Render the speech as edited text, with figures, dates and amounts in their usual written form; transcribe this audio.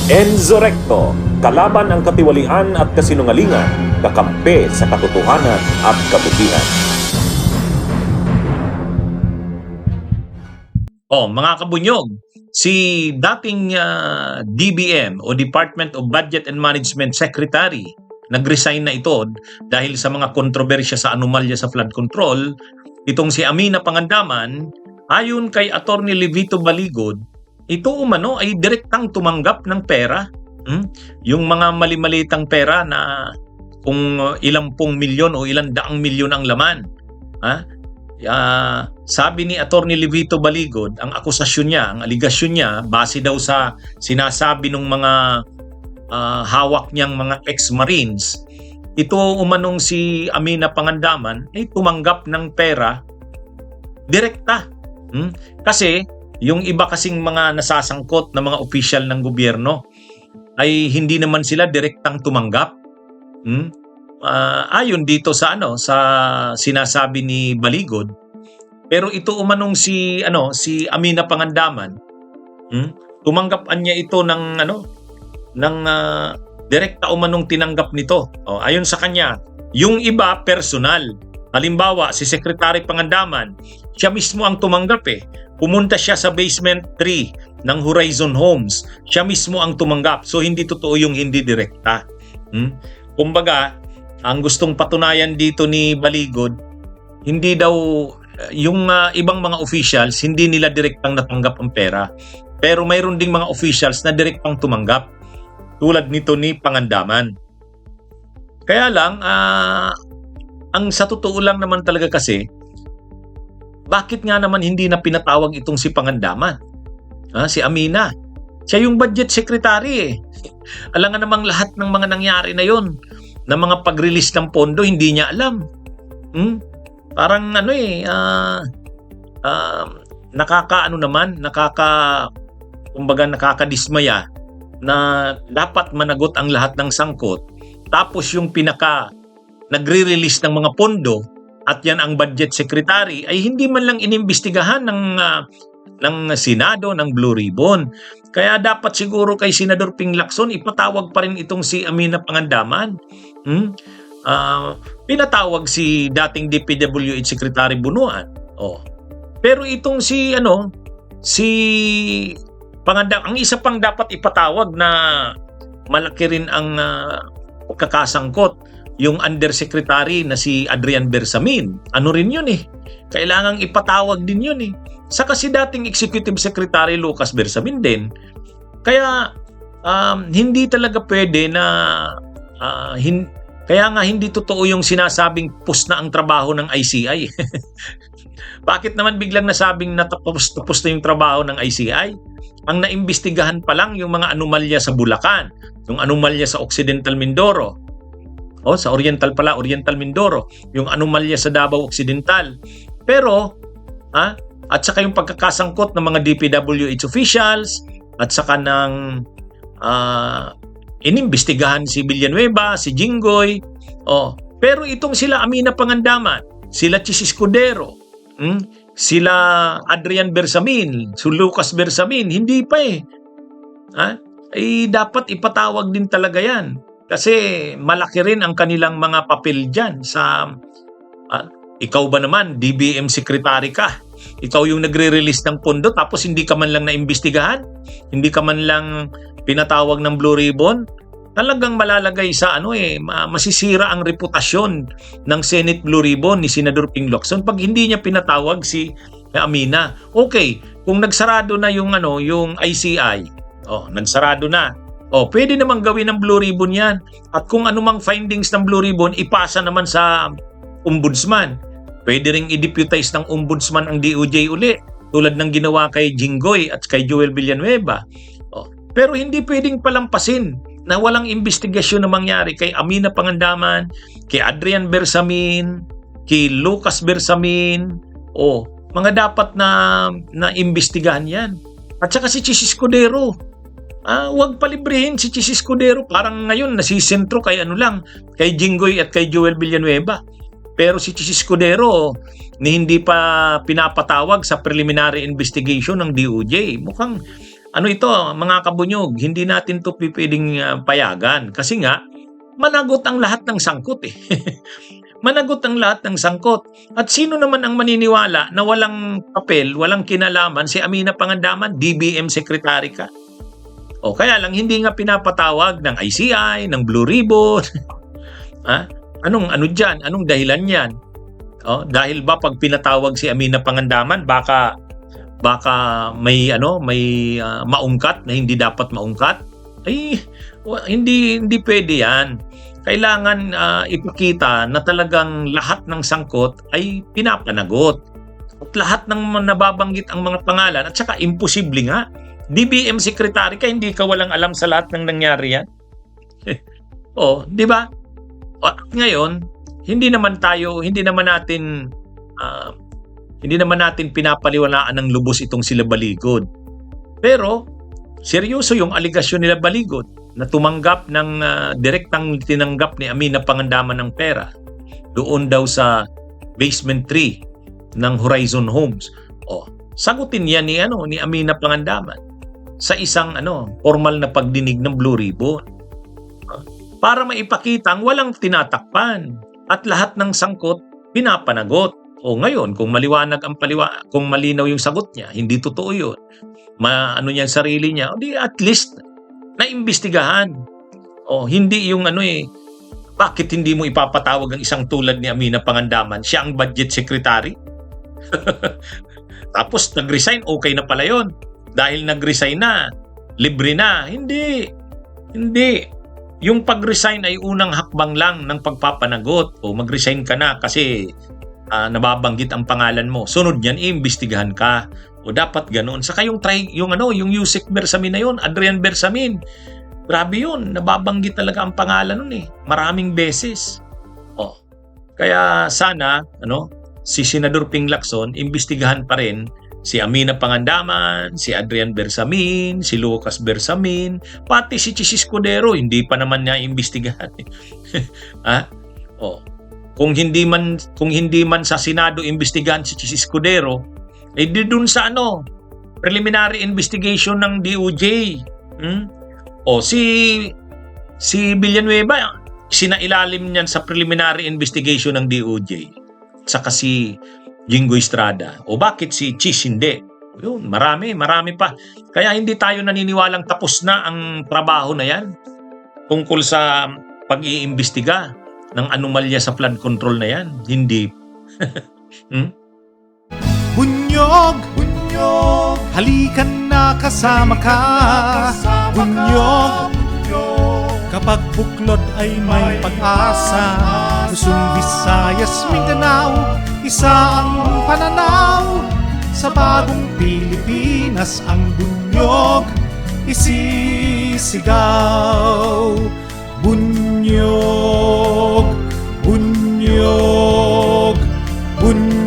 Enzo Recto, kalaban ang katiwalian at kasinungalingan, kakampi sa katotohanan at kabutihan. Mga kabunyog, si dating DBM o Department of Budget and Management Secretary, nag-resign na ito dahil sa mga kontrobersya sa anomalya sa flood control. Itong si Amina Pangandaman, ayon kay Attorney Levito Baligod, ito umano ay direktang tumanggap ng pera. Yung mga mali-malitang pera na kung ilang pong milyon o ilang daang milyon ang laman. Sabi ni Attorney Levito Baligod, ang akusasyon niya, ang aligasyon niya, base daw sa sinasabi ng mga hawak niyang mga ex-marines, ito umanong si Amina Pangandaman ay tumanggap ng pera direkta. Kasi yung iba kasing mga nasasangkot na mga opisyal ng gobyerno ay hindi naman sila direktang tumanggap. Ayon dito sa sa sinasabi ni Baligod, pero ito umanong si Amina Pangandaman, tumanggap niya ito ng direkta umanong tinanggap nito. Ayon sa kanya, yung iba personal. Halimbawa, si Secretary Pangandaman, siya mismo ang tumanggap Pumunta siya sa basement 3 ng Horizon Homes. Siya mismo ang tumanggap. So hindi totoo yung hindi direkta. Kumbaga, ang gustong patunayan dito ni Baligod, hindi daw yung ibang mga officials, hindi nila direktang natanggap ang pera. Pero mayroon ding mga officials na direktang tumanggap. Tulad nito ni Pangandaman. Kaya lang, ang sa totoo lang naman talaga kasi, bakit nga naman hindi na pinatawag itong si Pangandaman? Si Amina. Siya yung budget secretary Alam nga namang lahat ng mga nangyari na yon, na mga pag-release ng pondo, hindi niya alam. Parang nakakadismaya na dapat managot ang lahat ng sangkot. Tapos yung nagre-release ng mga pondo, at yan ang budget secretary, ay hindi man lang inimbestigahan ng Senado, ng Blue Ribbon. Kaya dapat siguro kay Senador Ping Lacson, ipatawag pa rin itong si Amina Pangandaman. Pinatawag si dating DPWH Secretary Bunuan. Pero itong si Pangandaman, ang isa pang dapat ipatawag na malaki rin ang pagkakasangkot, yung undersecretary na si Adrian Bersamin. Ano rin yun Kailangang ipatawag din yun Saka si dating Executive Secretary Lucas Bersamin din. Kaya hindi talaga pwede na kaya nga hindi totoo yung sinasabing pus na ang trabaho ng ICI. Bakit naman biglang nasabing natapos na yung trabaho ng ICI? Ang naimbestigahan pa lang yung mga anomalya sa Bulacan, yung anomalya sa Occidental Mindoro, sa Oriental Mindoro, yung anomalya sa Davao Occidental. Pero, at saka yung pagkakasangkot ng mga DPWH officials, at saka ng inimbestigahan si Villanueva, si Jinggoy. Pero itong sila Amina Pangandaman, sila Chis Escudero, sila Adrian Bersamin, si Lucas Bersamin, hindi pa dapat ipatawag din talaga yan. Kasi malaki rin ang kanilang mga papel dyan sa ikaw ba naman, DBM secretary ka? Ikaw yung nagre-release ng pondo tapos hindi ka man lang naimbestigahan? Hindi ka man lang pinatawag ng Blue Ribbon? Talagang malalagay sa masisira ang reputasyon ng Senate Blue Ribbon ni Senador Ping Lacson pag hindi niya pinatawag si Amina. Okay, kung nagsarado na yung ICI, nagsarado na. Pwede namang gawin ng Blue Ribbon yan. At kung anumang findings ng Blue Ribbon, ipasa naman sa Ombudsman. Pwede ring i-deputize ng Ombudsman ang DOJ uli, tulad ng ginawa kay Jinggoy at kay Joel Villanueva. Pero hindi pwedeng palampasin na walang investigasyon na mangyari kay Amina Pangandaman, kay Adrian Bersamin, kay Lucas Bersamin. Mga dapat na imbestigahan yan. At saka si Chis Escudero. Huwag palibrehin si Chis Escudero. Parang ngayon nasisentro kay kay Jinggoy at kay Joel Villanueva. Pero si Chis Escudero hindi pa pinapatawag sa preliminary investigation ng DOJ. Mukhang ano ito, mga kabunyog, hindi natin to pwedeng payagan. Kasi nga, managot ang lahat ng sangkot eh. Managot ang lahat ng sangkot. At sino naman ang maniniwala na walang papel, walang kinalaman si Amina Pangandaman, DBM Secretary ka? O kaya lang hindi nga pinapatawag ng ICI, ng Blue Ribbon. Ha? Ano diyan? Anong dahilan niyan? Dahil ba pag pinatawag si Amina Pangandaman baka may maungkat na hindi dapat maungkat? Ay hindi pwede 'yan. Kailangan ipakita na talagang lahat ng sangkot ay pinapanagot. At lahat ng nababanggit ang mga pangalan at saka imposible nga. DBM Secretary ka, hindi ka walang alam sa lahat ng nangyari yan. Di ba? Ngayon, hindi naman natin pinapaliwalaan ng lubos itong sila Baligod. Pero, seryoso yung aligasyon nila Baligod na tumanggap ng direktang tinanggap ni Amina Pangandaman ng pera doon daw sa basement 3 ng Horizon Homes. Sagutin yan ni Amina Pangandaman sa isang formal na pagdinig ng Blue Ribbon. Para maipakita ang walang tinatakpan at lahat ng sangkot pinapanagot. Ngayon, kung maliwanag kung malinaw yung sagot niya, hindi totoo yun. Niya ang sarili niya, at least naimbestigahan. Hindi yung bakit hindi mo ipapatawag ang isang tulad ni Amina Pangandaman? Siya ang budget secretary. Tapos nag-resign, okay na pala yun. Dahil nag-resign na, libre na. Hindi. Yung pag-resign ay unang hakbang lang ng pagpapanagot. Mag-resign ka na kasi nababanggit ang pangalan mo. Sunod niyan, iimbestigahan ka. Dapat ganoon. Saka yung Yusek Bersamin na yun, Adrian Bersamin. Grabe yun. Nababanggit talaga ang pangalan nun eh. Maraming beses. Kaya sana, si Senador Ping Lacson, imbestigahan pa rin si Amina Pangandaman, si Adrian Bersamin, si Lucas Bersamin, pati si Chis Escudero, hindi pa naman niya imbestigahan. Kung hindi man sa Senado imbestigahan si Chis Escudero, di dun sa preliminary investigation ng DOJ. Si Villanueva, sinailalim niyan sa preliminary investigation ng DOJ. Saka si Jingo Estrada. Bakit si Chis hindi? Yun, marami pa. Kaya hindi tayo naniniwalang tapos na ang trabaho na yan tungkol sa pag-iimbestiga ng anomalya sa flood control na yan. Hindi. Bunyog, halikan na kasama ka. Bunyog, kapag buklod ay may pag-asa. Luzon, Visayas, Mindanao, isa ang pananaw. Sa bagong Pilipinas ang bunyog isisigaw. Bunyog, bunyog, bunyog.